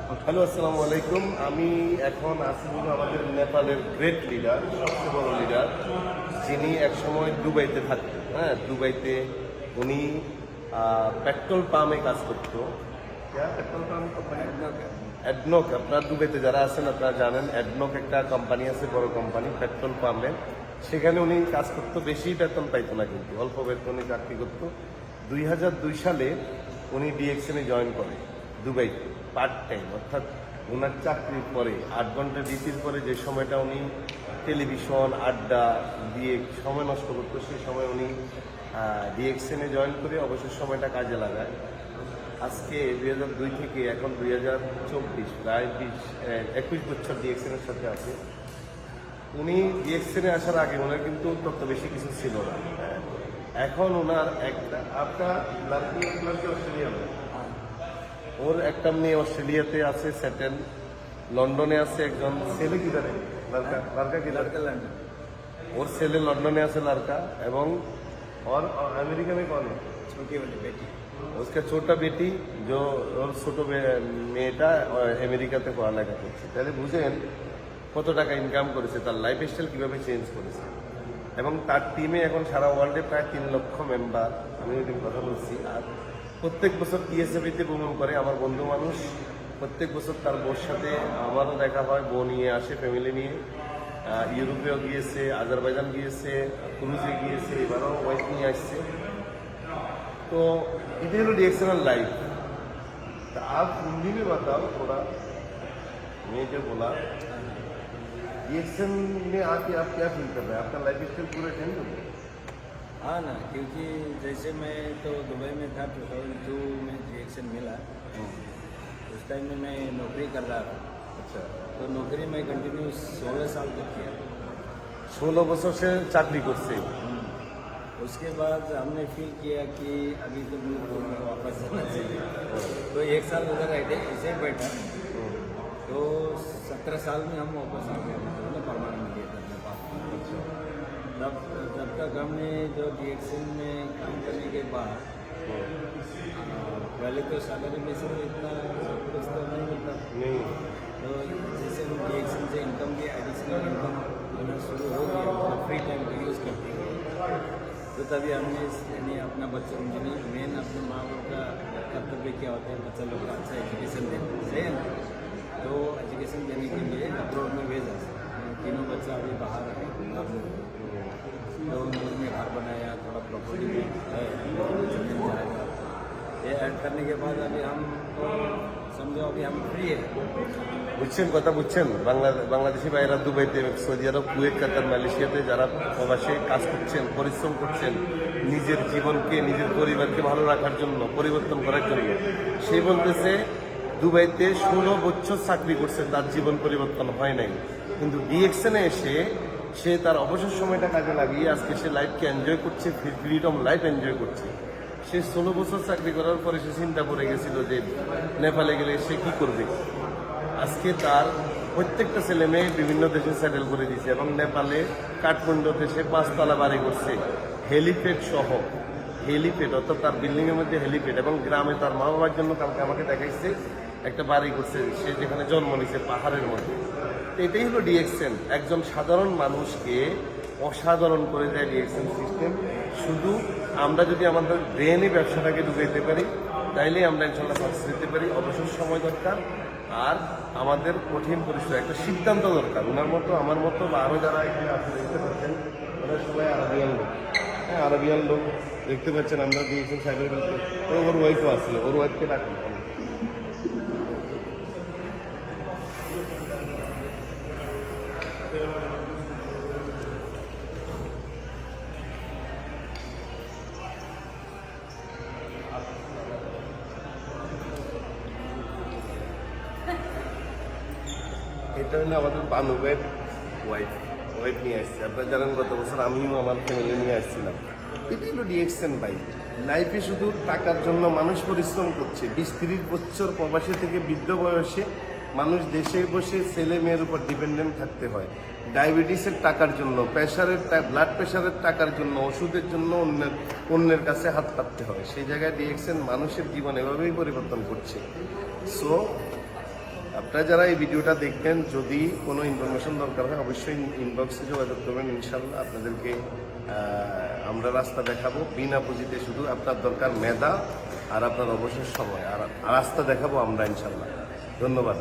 Hello, আসসালামু আলাইকুম। আমি এখন আছি হলো আমাদের নেপালের গ্রেট লিডার, সবচেয়ে বড় লিডার, যিনি একসময় দুবাইতে থাকতেন। হ্যাঁ, দুবাইতে উনি পেট্রোল পাম্পে কাজ করতো। পেট্রোল পাম্প অ্যাডনক, আপনার দুবাইতে যারা আছেন আপনারা জানেন, অ্যাডনক একটা কোম্পানি আছে, বড় কোম্পানি পেট্রোল পাম্পে। সেখানে উনি কাজ করতো, বেশি বেতন পাইতো না, কিন্তু অল্প বেতনে চাকরি করতো। 2002 সালে উনি ডিএক্সএনে জয়েন করে দুবাইতে পার্ট টাইম, অর্থাৎ ওনার চাকরির পরে 8 ঘন্টা ডিউটির পরে যে সময়টা উনি টেলিভিশন আড্ডা দিয়ে সময় নষ্ট করতো, সেই সময় উনি ডিএক্সএনে জয়েন করে অবসর সময়টা কাজে লাগায়। আজকে 2002 থেকে এখন 2024, প্রায় 21 বছর ডিএক্সএনের সাথে আছে। উনি ডিএক্সএনে আসার আগে ওনার কিন্তু তত বেশি কিছু ছিল না। এখন ওনার একটা আপনার অস্ট্রেলিয়া, ওর একটা মেয়ে অস্ট্রেলিয়াতে আছে সেটেল, লন্ডনে আছে একজন ছেলে, কি জানে লড়কা কি লড়কা লন্ডন, ওর ছেলে লন্ডনে আছে লড়কা, এবং और अमेरिका में कौन है? छोटी वाली बेटी। उसका छोटा बेटी जो ওর ছোট মেয়েটা আমেরিকাতে পড়ালেখা করছে। তাহলে বুঝেন কত টাকা ইনকাম করেছে, তার লাইফ স্টাইল কীভাবে চেঞ্জ করেছে। এবং তার টিমে এখন সারা ওয়ার্ল্ডে প্রায় 3 লক্ষ মেম্বার, আমি ওই দিন কথা বলছি। আর প্রত্যেক বছর টিএসএফিতে ভ্রমণ করে আমার বন্ধু মানুষ। প্রত্যেক বছর তার বউর সাথে আমারও দেখা হয়, বউ নিয়ে আসে, ফ্যামিলি নিয়ে। ইউরোপেও গিয়েছে, আজারবাইজান গিয়েছে, ক্রুজে গিয়েছে, এবারও ওয়াইফ নিয়ে আসছে। तो इधर हलो डिएक्शनल लाइफ। तो आप हिंदी में बताओ थोड़ा, मैं जो बोला डिएक्शन में आके आप क्या फील कर रहे हैं? आपका लाइफ स्टाइल पूरा चेंज हो गया? हाँ ना, क्योंकि जैसे मैं तो दुबई में था, 2002 में रिएक्शन मिला। उस टाइम में मैं नौकरी कर रहा था। अच्छा, तो नौकरी में कंटिन्यू 16 साल तक किया। 16 বছর সে চাকরি করছে। उसके बाद हमने फील किया कि अभी तो मुझे तो वापस जाना चाहिए। तो 1 साल उधर रह गए, ऐसे ही बैठा। तो 17 साल में हम वापस आ गए, मतलब परमानेंट किया था अपने पास। जब तक हमने जो डिएक्शन में काम करने के बाद पहले तो सैलरी में से इतना कुछ तो नहीं मिलता नहीं, तो जैसे हम डिएक्शन से इनकम की एडिशनल इनकम शुरू हो गया, मतलब फ्री टाइम का यूज़ करते हैं। तो तभी हमने यानी अपना बच्चों मेन अपने माँ बाप का कर्तव्य क्या होता है, बच्चा लोग का अच्छा एजुकेशन देना, सही है ना। तो एजुकेशन देने के लिए अब्रॉड में भेजा। तीनों बच्चा अभी बाहर है, तो उन्होंने घर बनाया, थोड़ा प्रॉपर्टी में है, जमीन जाएगा। ये ऐड करने के बाद अभी हम समझो अभी हम फ्री है। বুঝছেন কথা, বুঝছেন? বাংলাদেশি ভাইয়েরা দুবাইতে, সৌদি আরব, কুয়েত, কাতার, মালয়েশিয়াতে যারা প্রবাসে কাজ করছেন, পরিশ্রম করছেন নিজের জীবনকে, নিজের পরিবারকে ভালো রাখার জন্য, পরিবর্তন করার জন্য, সে বলতেছে দুবাইতে 16 বছর চাকরি করছে, তার জীবন পরিবর্তন হয় নাই। কিন্তু ডিএক্সএনে এসে সে তার অবসর সময়টা কাজে লাগিয়ে আজকে সে লাইফকে এনজয় করছে, ফ্রিডম লাইফ এনজয় করছে। সে 16 বছর চাকরি করার পরে সে চিন্তা করে গেছিল যে নেপালে গেলে সে কি করবে। আজকে তার প্রত্যেকটা ছেলে মেয়ে বিভিন্ন দেশে সেটেল করে দিয়েছে, এবং নেপালে কাঠমান্ডুতে সে 5 তলা বাড়ি করছে, হেলিপ্যাড সহ। হেলিপ্যাড অর্থাৎ তার বিল্ডিংয়ের মধ্যে হেলিপ্যাড, এবং গ্রামে তার মা বাবার জন্য কালকে আমাকে দেখাইছে একটা বাড়ি করছে, সে যেখানে জন্ম নিয়েছে পাহাড়ের মধ্যে। তো এটাই হলো ডিএক্সএন, একজন সাধারণ মানুষকে অসাধারণ করে দেয় ডিএক্সএন সিস্টেম। শুধু আমরা যদি আমাদের ব্রেনে ব্যবসাটাকে ঢুকাইতে পারি, তাইলেই আমরা ইনশাল্লাহ সাকসেস দিতে পারি। অবসর সময় দরকার, আর আমাদের কঠিন পরিশ্রম, একটা সিদ্ধান্ত দরকার। ওনার মতো, আমার মতো, বা আরও যারা এখানে আপনি দেখতে পাচ্ছেন, ওরা সবাই আরবিয়ান লোক। হ্যাঁ, আরবিয়ান লোক দেখতে পাচ্ছেন। আমরা দিয়েছেন সাইডের মধ্যে, ওর ওয়াইফও আসছিল, ওর ওয়াইফকে ডাকুন। এটা হলো আমাদের বানুবের ওয়াইফ নিয়ে আসছে। আপনারা জানেন গত বছর আমিও আমার ফ্যামিলি নিয়ে আসছিলাম। এটা হলো ডিএক্সএন ভাই। লাইফে শুধু টাকার জন্য মানুষ পরিশ্রম করছে। 20-30 বছর প্রবাসী থেকে বৃদ্ধ বয়সে মানুষ দেশে বসে ছেলে মেয়ের উপর ডিপেন্ডেন্ট থাকতে হয়। ডায়াবেটিসের টাকার জন্য, ব্লাড প্রেশারের টাকার জন্য, ওষুধের জন্য অন্যের কাছে হাত পাততে হয়। সেই জায়গায় ডিএক্সএন মানুষের জীবন এভাবেই পরিবর্তন করছে। সো আপনারা যারা এই ভিডিওটা দেখবেন, যদি কোনো ইনফরমেশন দরকার হয় অবশ্যই ইনবক্সে যোগাযোগ করবেন। ইনশাল্লাহ আপনাদেরকে আমরা রাস্তা দেখাবো বিনা পুঁজিতে। শুধু আপনার দরকার মেধা আর আপনার অবসর সময়, আর রাস্তা দেখাবো আমরা ইনশাল্লাহ। ধন্যবাদ।